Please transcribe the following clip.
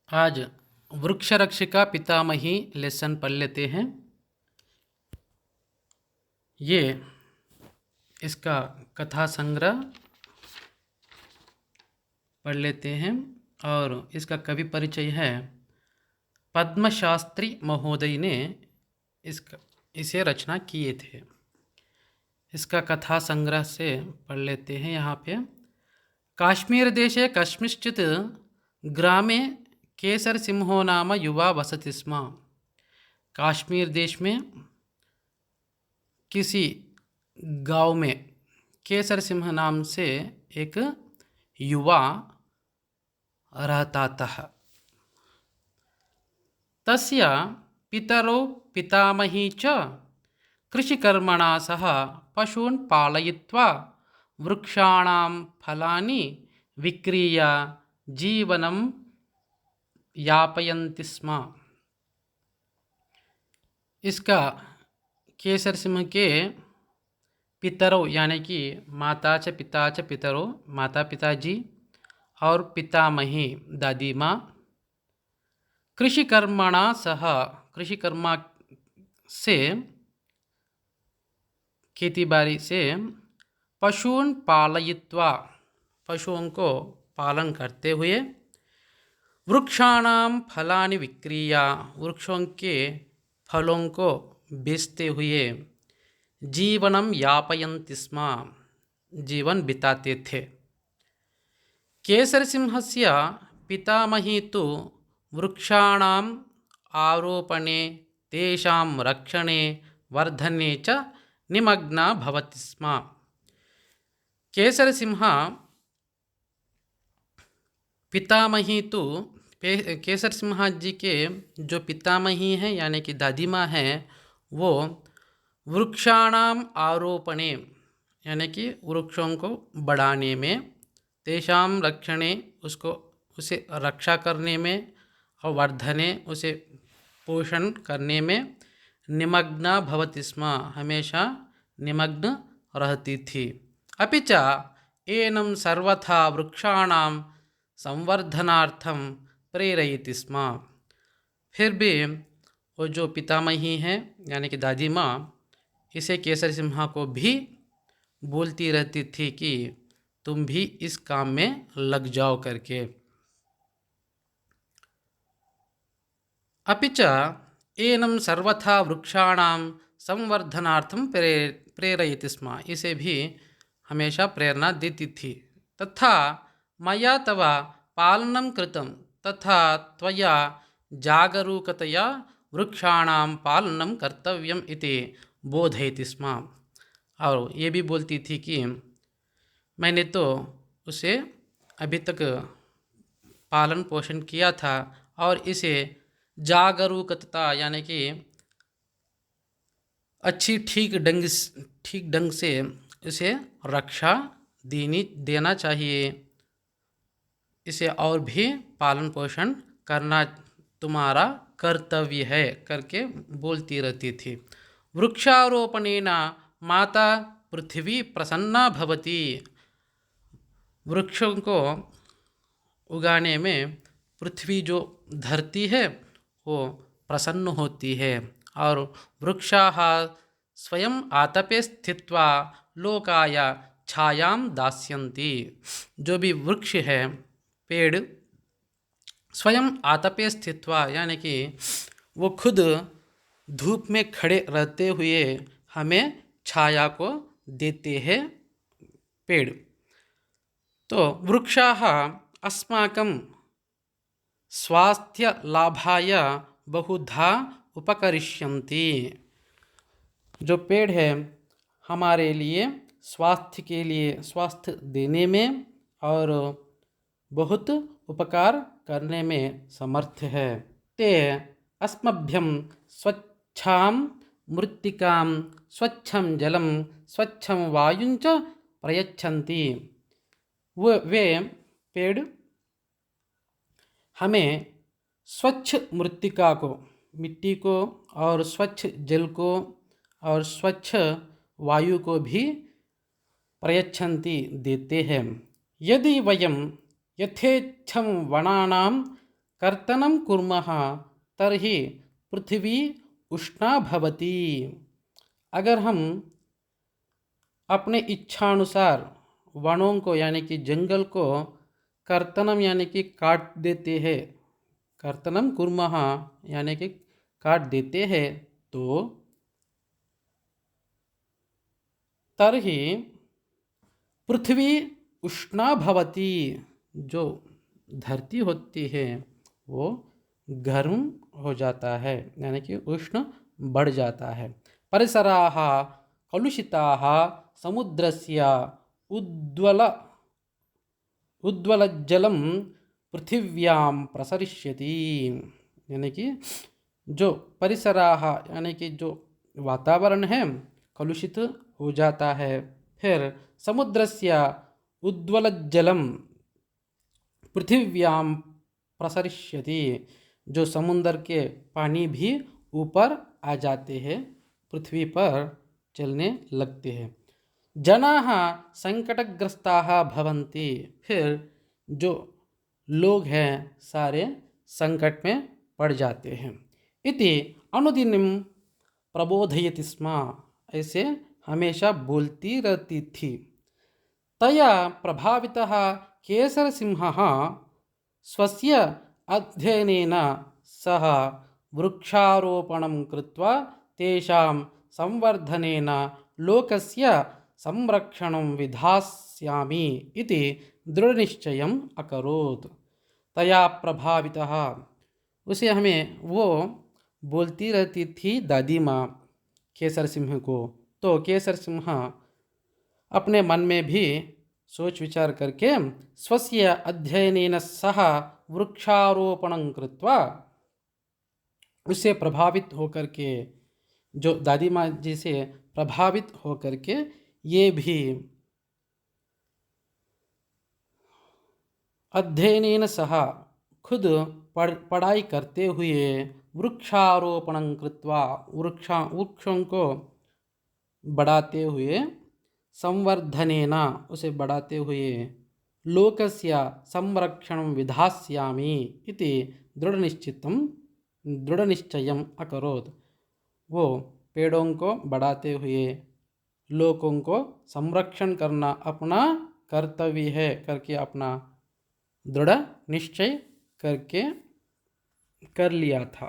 आज वृक्ष रक्षिका पितामही लेसन पढ़ लेते हैं। ये इसका कथा संग्रह पढ़ लेते हैं और इसका कवि परिचय है। पद्मशास्त्री महोदय ने इसे रचना किए थे। इसका कथा संग्रह से पढ़ लेते हैं। यहाँ पे काश्मीर देशे कस्मिंश्चित् ग्रामे केसर सिंहो नाम युवा वसति स्म। काश्मीर देश में किसी गांव में केसर सिंह नाम से एक युवा रहता था। तस्य पितरौ पितामही च कृषिकर्मणा सह पशून् पालयित्वा वृक्षाणां फलानि विक्रीय जीवनं यापयन्ति स्म। इसका केसर सिंह के पितरों यानी कि माता च पितरों माता पिताजी और पितामही दादी माँ कृषिकर्मणा सह कृषिकर्मा से खेतीबाड़ी से पशून् पालयित्वा पशुओं को पालन करते हुए वृक्षाणां फलानि विक्रीय वृक्षों के फलों को बेचते हुए जीवनं यापयन्ति स्म जीवन बिताते थे। केसरसिंहस्य पितामही तु वृक्षाणाम् आरोपणे तेषां रक्षणे वर्धने च निमग्ना भवति स्म। केसरसिंह पितामही तो केसर सिंह जी के जो पितामही हैं यानी कि दादी माँ हैं वो वृक्षाणाम आरोपणे यानी कि वृक्षों को बढ़ाने में तेषाम रक्षणे उसे रक्षा करने में और वर्धने उसे पोषण करने में निमग्ना भवति स्म हमेशा निमग्न रहती थी। अपि च एनं सर्वथा वृक्षाणां संवर्धनार्थं प्रेरयति स्म। फिर भी वो जो पितामही हैं यानी कि दादी माँ इसे केसर सिंह को भी बोलती रहती थी कि तुम भी इस काम में लग जाओ करके। अपि च एनं सर्वथा वृक्षाणां संवर्धनार्थं प्रेरयति स्म इसे भी हमेशा प्रेरणा देती थी। तथा मया तव पालनं कृतं तथा त्वया जागरूकतया वृक्षाणां पालनं कर्तव्यम् इति बोधयति स्म। और ये भी बोलती थी कि मैंने तो उसे अभी तक पालन पोषण किया था और इसे जागरूकता यानी कि अच्छी ठीक ढंग से इसे रक्षा देना चाहिए। इसे और भी पालन पोषण करना तुम्हारा कर्तव्य है करके बोलती रहती थी। वृक्षारोपणेन माता पृथ्वी प्रसन्ना भवति। वृक्षों को उगाने में पृथ्वी जो धरती है वो प्रसन्न होती है और वृक्षाः स्वयं आतपे स्थित्वा लोकाय छायां दास्यन्ति। जो भी वृक्ष है पेड़ स्वयं आतपे स्थित्वा यानी कि वो खुद धूप में खड़े रहते हुए हमें छाया को देते हैं पेड़। तो वृक्षाः अस्माकं स्वास्थ्य लाभाय बहुधा उपकरिष्यन्ति। जो पेड़ है हमारे लिए स्वास्थ्य देने में और बहुत उपकार करने में समर्थ है। ते अस्मभ्यं स्वच्छां मृत्तिकां स्वच्छं जलं स्वच्छं वायुं च प्रयच्छन्ति। वे पेड़ हमें स्वच्छ मृत्तिका को मिट्टी को और स्वच्छ जल को और स्वच्छ वायु को भी प्रयच्छन्ति देते हैं। यदि वयं यथेच्छं वनानां कर्तनं कुर्मः तर्हि पृथ्वी उष्णा भवति। अगर हम अपने इच्छानुसार वनों को यानी कि जंगल को कर्तनम यानी कि काट देते हैं, कर्तनम कुर्मः यानी कि काट देते हैं, तो तर्हि पृथ्वी उष्णा भवति, जो धरती होती है वो गर्म हो जाता है यानी कि उष्ण बढ़ जाता है। परिसराः कलुषिताः समुद्रस्य उद्वल उद्वलज्जलं पृथिव्यां प्रसरिष्यति, यानी कि जो परिसराः यानी कि जो वातावरण है कलुषित हो जाता है। फिर समुद्रस्य उद्वलज्जलं पृथिव्यां प्रसरिष्यति, जो समुद्र के पानी भी ऊपर आ जाते हैं, पृथ्वी पर चलने लगते हैं। जनाः संकटग्रस्ताः भवन्ति, फिर जो लोग हैं सारे संकट में पड़ जाते हैं। इति अनुदिनं प्रबोधयति स्म, ऐसे हमेशा बोलती रहती थी। तया प्रभावितः केसरसिंहः स्वस्य अध्ययनेन सह वृक्षारोपणं कृत्वा तेषां संवर्धनेन लोकस्य संरक्षणं विधास्यामि इति दृढ़निश्चयम् अकरोत्। तया प्रभावितः, उसे हमें वो बोलती रहती थी दादी माँ केसर सिंह को, तो केसर सिंह अपने मन में भी सोच विचार करके स्वस्य अध्ययनेन सह वृक्षारोपणं कृत्वा, उससे प्रभावित होकर के, जो दादी माँ जी से प्रभावित होकर के ये भी अध्ययनेन सह खुद पढ़ाई करते हुए वृक्षारोपणं कृत्वा, वृक्षों को बढ़ाते हुए, संवर्धनेन उसे बढ़ाते हुए, लोकस्य संरक्षणं विधास्यामि इति दृढ़निश्चयम् अकरोत्। वो पेड़ों को बढ़ाते हुए लोगों को संरक्षण करना अपना कर्तव्य है करके अपना दृढ़ निश्चय करके कर लिया था।